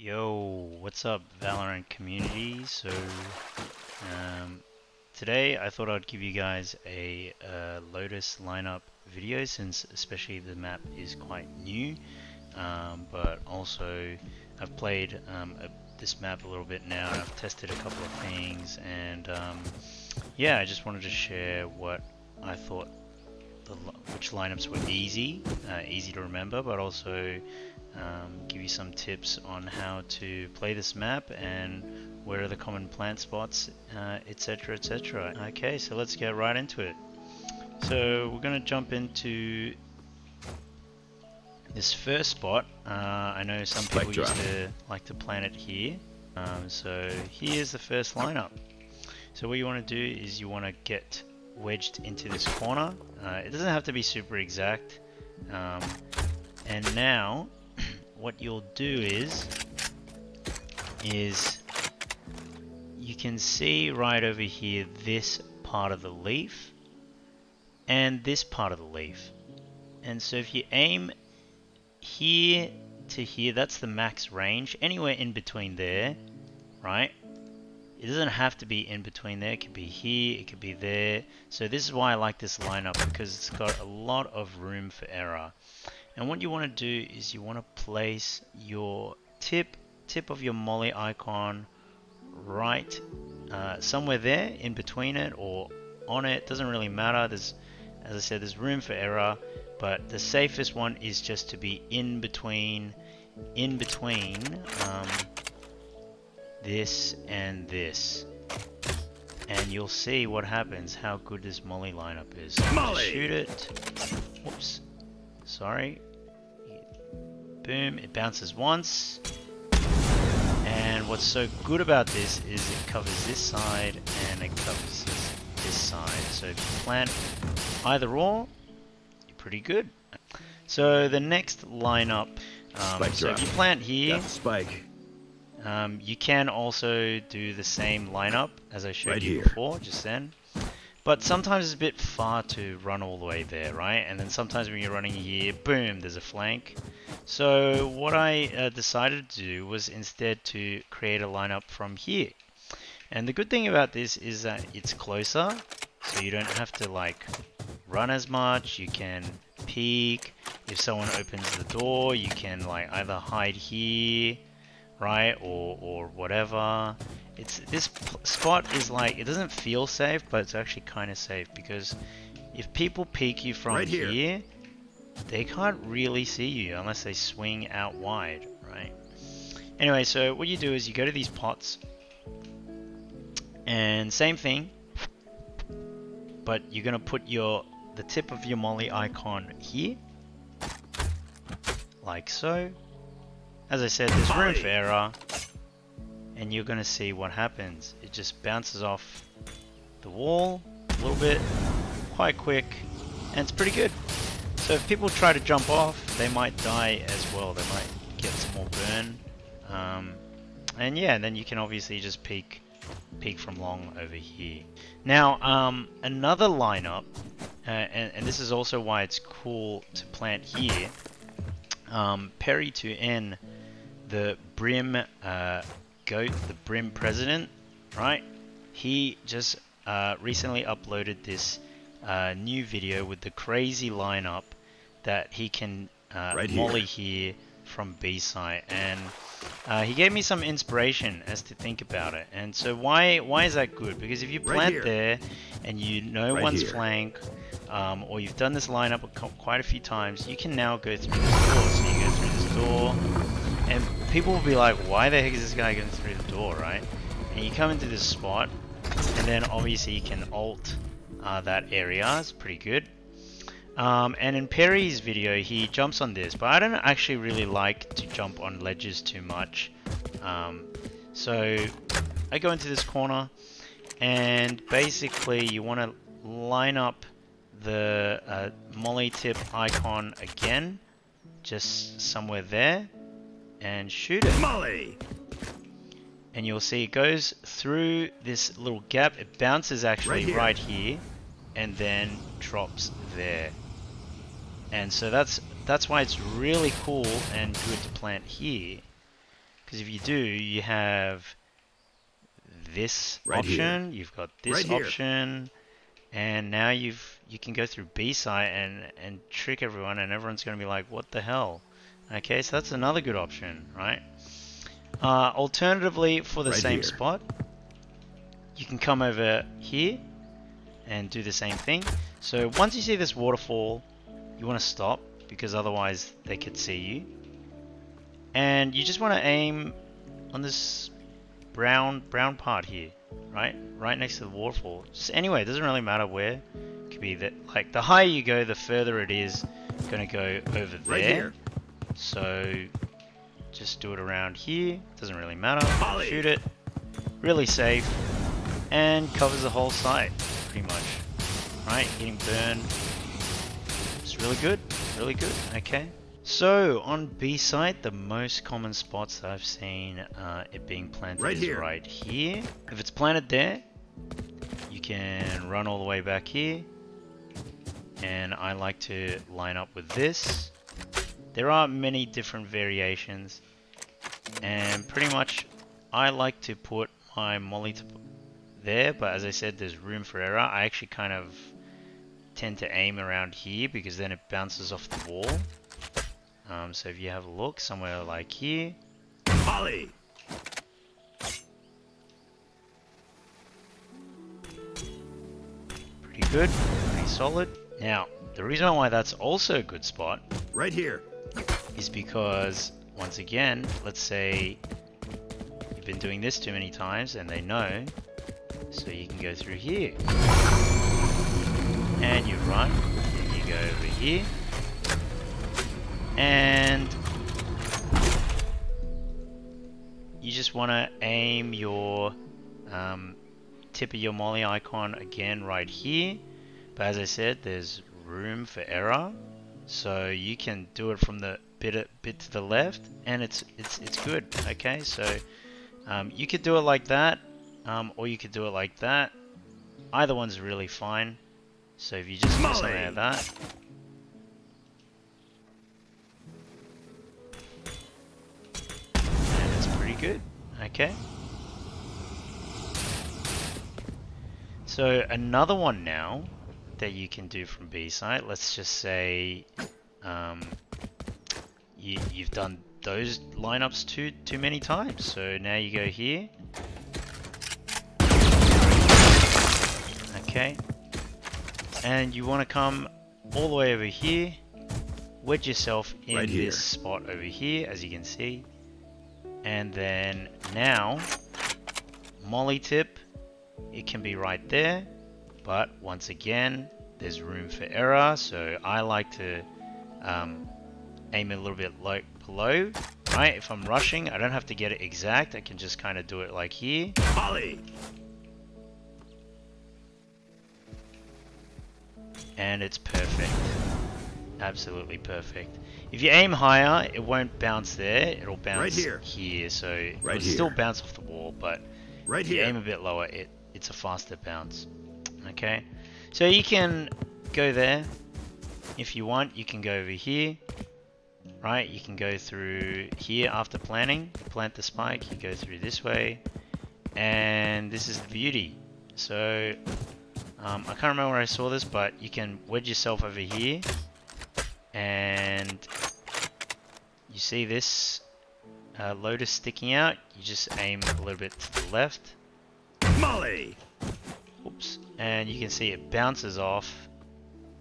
Yo, what's up, Valorant community? Today I thought I'd give you guys a LOTUS lineup video, since especially the map is quite new, but also I've played this map a little bit now and I've tested a couple of things, and yeah, I just wanted to share what I thought which lineups were easy to remember, but also give you some tips on how to play this map and where are the common plant spots, etc, etc. Okay, so let's get right into it. So we're going to jump into this first spot. I know some people used to like to plant it here. So here's the first lineup. So what you want to do is you want to get wedged into this corner. It doesn't have to be super exact. And now what you'll do is you can see right over here this part of the leaf and this part of the leaf. And so if you aim here to here, that's the max range. Anywhere in between there, right? It doesn't have to be in between there. It could be here, it could be there. So this is why I like this lineup, because it's got a lot of room for error. And what you want to do is you want to place your tip of your molly icon right somewhere there in between it or on it. Doesn't really matter. There's, as I said, there's room for error, but the safest one is just to be in between this and this, and you'll see what happens, how good this molly lineup is. So molly! Shoot it. Whoops. Sorry. Boom, it bounces once. And what's so good about this is it covers this side and it covers this side. So if you plant either or, you're pretty good. So the next lineup, so if you plant here, spike. You can also do the same lineup as I showed you before, just then. But sometimes it's a bit far to run all the way there, right? And then sometimes when you're running here, boom, there's a flank. So what I decided to do was instead to create a lineup from here. And the good thing about this is that it's closer, so you don't have to like run as much. You can peek. If someone opens the door, you can like either hide here, right, or whatever. This spot is like, it doesn't feel safe, but it's actually kind of safe, because if people peek you from here, they can't really see you unless they swing out wide, right? Anyway, so what you do is you go to these pots, and same thing, but you're gonna put the tip of your molly icon here, like so. As I said, there's room for error, and you're gonna see what happens. It just bounces off the wall a little bit, quite quick, and it's pretty good. So if people try to jump off, they might die as well. They might get some more burn. And yeah, then you can obviously just peek from long over here. Now, another lineup, and this is also why it's cool to plant here. Perry to N, the Brim goat, the Brim president, right? He just recently uploaded this new video with the crazy lineup that he can molly here from B site, and he gave me some inspiration as to think about it. And so why is that good? Because if you plant there and you know one's flank, or you've done this lineup quite a few times, you can now go through this door. So you go through this door, and people will be like, why the heck is this guy going through the door, right? And you come into this spot, and then obviously you can ult that area. It's pretty good. And in Perry's video, he jumps on this, but I don't actually really like to jump on ledges too much. So I go into this corner, and basically you want to line up the molly tip icon again, just somewhere there, and shoot it. Molly! And you'll see it goes through this little gap. It bounces actually right here, and then drops there. And so that's why it's really cool and good to plant here, Because if you do, you have this Right option, here. you've got this Right here. option, and now you can go through B site and trick everyone, and everyone's going to be like, what the hell? Okay, so that's another good option, right? Alternatively, for the Right same here. spot, you can come over here and do the same thing. So once you see this waterfall, you want to stop because otherwise they could see you. And you just want to aim on this brown part here, right next to the waterfall. Just anyway, it doesn't really matter where. It could be that, like, the higher you go, the further it is going to go over there. Right here. So just do it around here. Doesn't really matter. Ollie. Shoot it. Really safe. And covers the whole site, pretty much. Right, getting burned. It's really good. Really good. Okay. So on B site, the most common spots that I've seen it being planted Right is here. right here. If it's planted there, you can run all the way back here. And I like to line up with this. There are many different variations. And pretty much I like to put my molly there, but as I said, there's room for error. I actually kind of tend to aim around here because then it bounces off the wall. So if you have a look, somewhere like here. Ollie. Pretty good, pretty solid. Now, the reason why that's also a good spot Right here. is because, once again, let's say you've been doing this too many times and they know, so you can go through here. And you run, and you go over here. And you just want to aim your tip of your molly icon again right here. But as I said, there's room for error, so you can do it from the bit to the left, and it's good. Okay, so you could do it like that, or you could do it like that. Either one's really fine. So if you just do something like that. And it's pretty good. Okay. So another one now that you can do from B site, let's just say you've done those lineups too many times. So now you go here. Okay. And you want to come all the way over here, wedge yourself in Right here. this spot over here, as you can see. And then now, molly tip, it can be right there, but once again, there's room for error, so I like to aim a little bit below, right? If I'm rushing, I don't have to get it exact, I can just kind of do it like here. Ollie. And it's perfect. Absolutely perfect. If you aim higher, it won't bounce there, it'll bounce Right here, so Right it'll here. still bounce off the wall, but Right if you here. aim a bit lower, it's a faster bounce. Okay, so you can go there. If you want, you can go over here, right? You can go through here after planting, plant the spike, you go through this way, and this is the beauty. So I can't remember where I saw this, but you can wedge yourself over here, and you see this LOTUS sticking out. You just aim a little bit to the left. Molly. Oops. And you can see it bounces off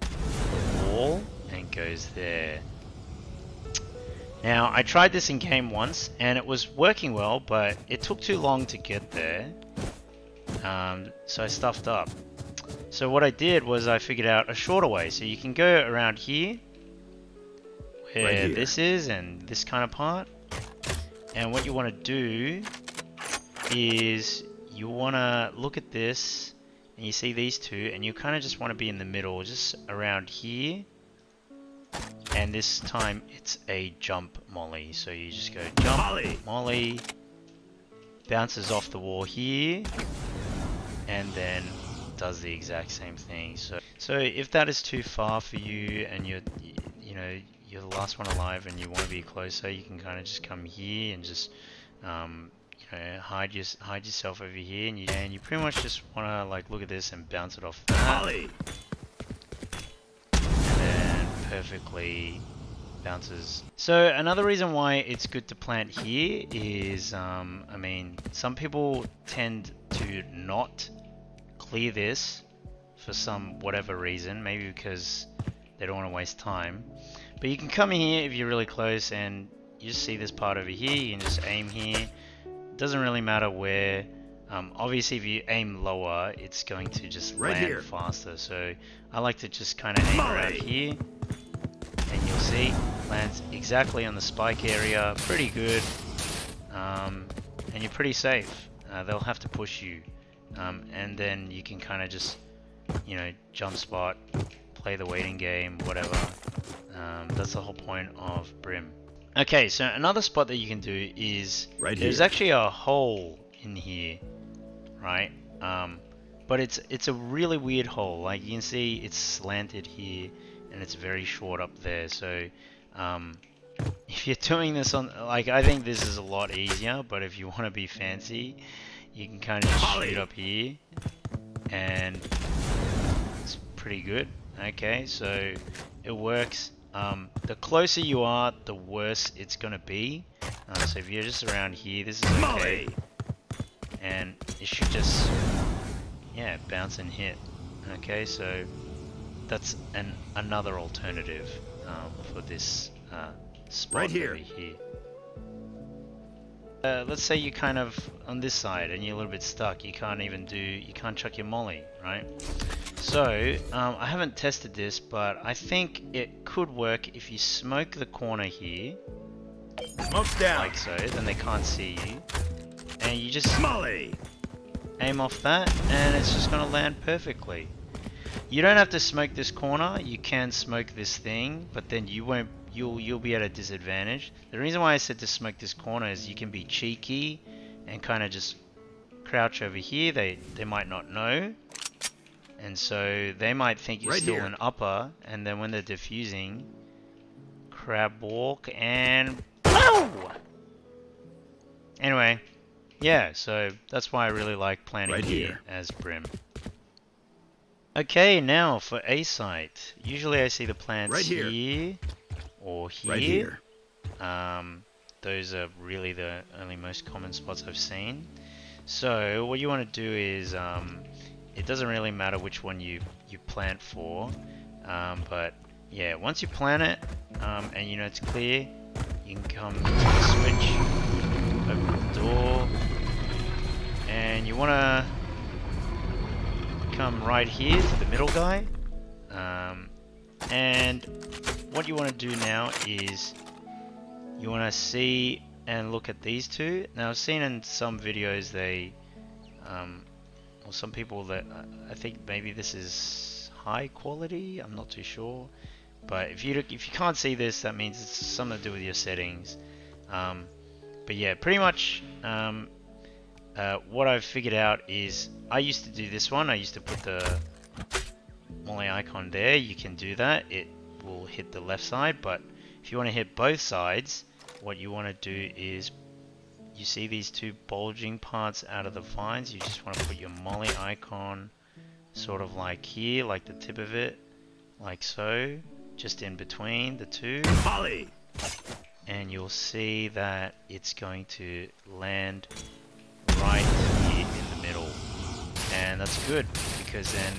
the wall and goes there. Now, I tried this in game once, and it was working well, but it took too long to get there. So I stuffed up. So what I did was I figured out a shorter way. So you can go around here, where Right here. this is, and this kind of part. And what you want to do is you want to look at this, and you see these two, and you kind of just want to be in the middle, just around here. And this time it's a jump molly. So you just go jump, Molly. molly, bounces off the wall here, and then does the exact same thing. So if that is too far for you, and you're the last one alive and you want to be closer, you can kind of just come here and just You know, hide yourself over here, and you pretty much just want to like look at this and bounce it off that, Molly. and then perfectly bounces. So another reason why it's good to plant here is, I mean, some people tend to not clear this for some whatever reason, maybe because they don't want to waste time. But you can come here if you're really close and you just see this part over here, you can just aim here. It doesn't really matter where. Obviously if you aim lower, it's going to just land faster. So I like to just kind of aim around here, and you'll see, lands exactly on the spike area, pretty good, and you're pretty safe. They'll have to push you, and then you can kind of just, you know, jump spot, play the waiting game, whatever. That's the whole point of Brim. Okay, so another spot that you can do is, there's actually a hole in here, right? But it's a really weird hole. Like you can see, it's slanted here, and it's very short up there. So if you're doing this on, like, I think this is a lot easier, but if you want to be fancy, you can kind of just shoot up here, and it's pretty good. Okay, so it works. The closer you are, the worse it's gonna be. So if you're just around here, this is okay, and it should just, yeah, bounce and hit. Okay, so that's another alternative for this spot over here. Let's say you kind of on this side and you're a little bit stuck. You can't chuck your molly, right? So I haven't tested this, but I think it could work if you smoke the corner here, Smoke's down, like so. Then they can't see you, and you just Molly. Aim off that, and it's just gonna land perfectly. You don't have to smoke this corner. You can smoke this thing, but then you won't. You'll be at a disadvantage. The reason why I said to smoke this corner is you can be cheeky and kind of just crouch over here. They might not know, and so they might think you're still an upper, and then when they're defusing, crab walk and blow! Anyway, yeah, so that's why I really like planning here as Brim. Okay, now for A site. Usually I see the plants here or here. Those are really the only most common spots I've seen. So what you want to do is, it doesn't really matter which one you plant for, but yeah, once you plant it, and you know it's clear, you can come to the switch, open the door, and you want to come right here to the middle guy, and what you want to do now is you want to see and look at these two. Now I've seen in some videos they, or some people that I think maybe this is high quality. I'm not too sure, but if you can't see this, that means it's something to do with your settings. But yeah, pretty much what I've figured out is I used to do this one. I used to put the molly icon there. You can do that. It will hit the left side, but if you want to hit both sides, what you want to do is, you see these two bulging parts out of the vines, you just want to put your molly icon sort of like here, like the tip of it, like so, just in between the two. Molly. And you'll see that it's going to land right here in the middle. And that's good, because then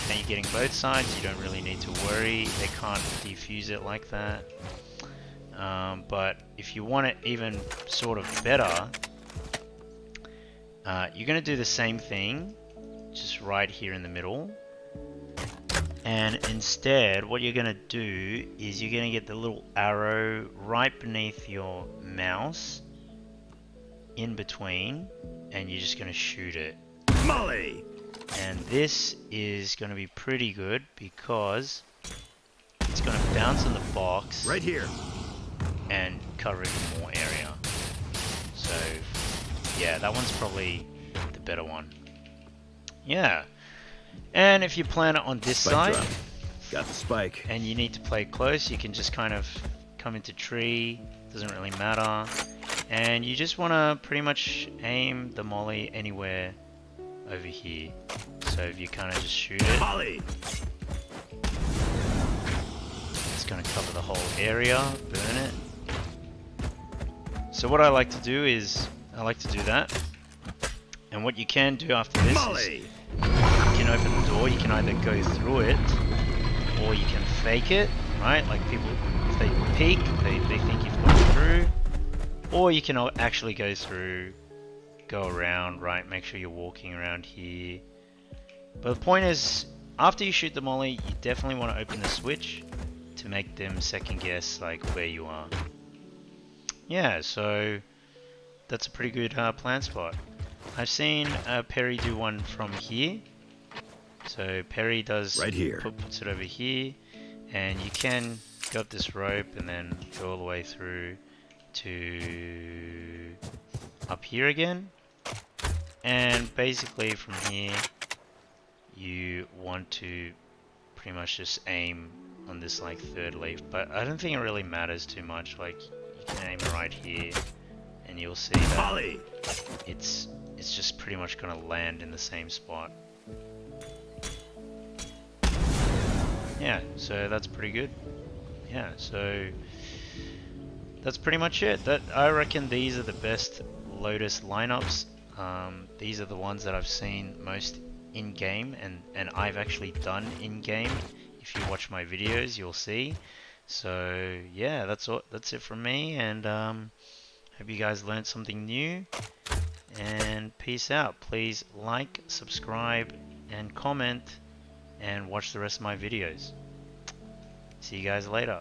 now you're getting both sides, you don't really need to worry, they can't defuse it like that. But if you want it even sort of better, you're going to do the same thing, just right here in the middle. And instead, what you're going to do is you're going to get the little arrow right beneath your mouse, in between, and you're just going to shoot it. Molly! And this is going to be pretty good because it's going to bounce on the box right here and cover even more area. So yeah, that one's probably the better one. Yeah, and if you plan it on this side, got the spike, and you need to play close, you can just kind of come into tree. Doesn't really matter. And you just want to pretty much aim the molly anywhere over here. So if you kind of just shoot it, Molly. it's going to cover the whole area, burn it. So what I like to do is, I like to do that. And what you can do after this Molly. is, you can open the door, you can either go through it, or you can fake it, right? Like people, if they peek, they think you've gone through. Or you can actually go through, go around, right? Make sure you're walking around here. But the point is, after you shoot the molly, you definitely want to open the switch to make them second guess like where you are. Yeah, so that's a pretty good plant spot. I've seen Perry do one from here. So Perry does Right here. puts it over here, and you can go up this rope and then go all the way through to up here again. And basically from here you want to pretty much just aim on this like third leaf, but I don't think it really matters too much. Like you can aim right here and you'll see that Molly. it's just pretty much gonna land in the same spot. Yeah, so that's pretty good. Yeah, so that's pretty much it. I reckon these are the best LOTUS lineups. These are the ones that I've seen most in-game, and I've actually done in-game. If you watch my videos, you'll see. So yeah, that's it from me, and hope you guys learned something new. And peace out. Please like, subscribe, and comment, and watch the rest of my videos. See you guys later.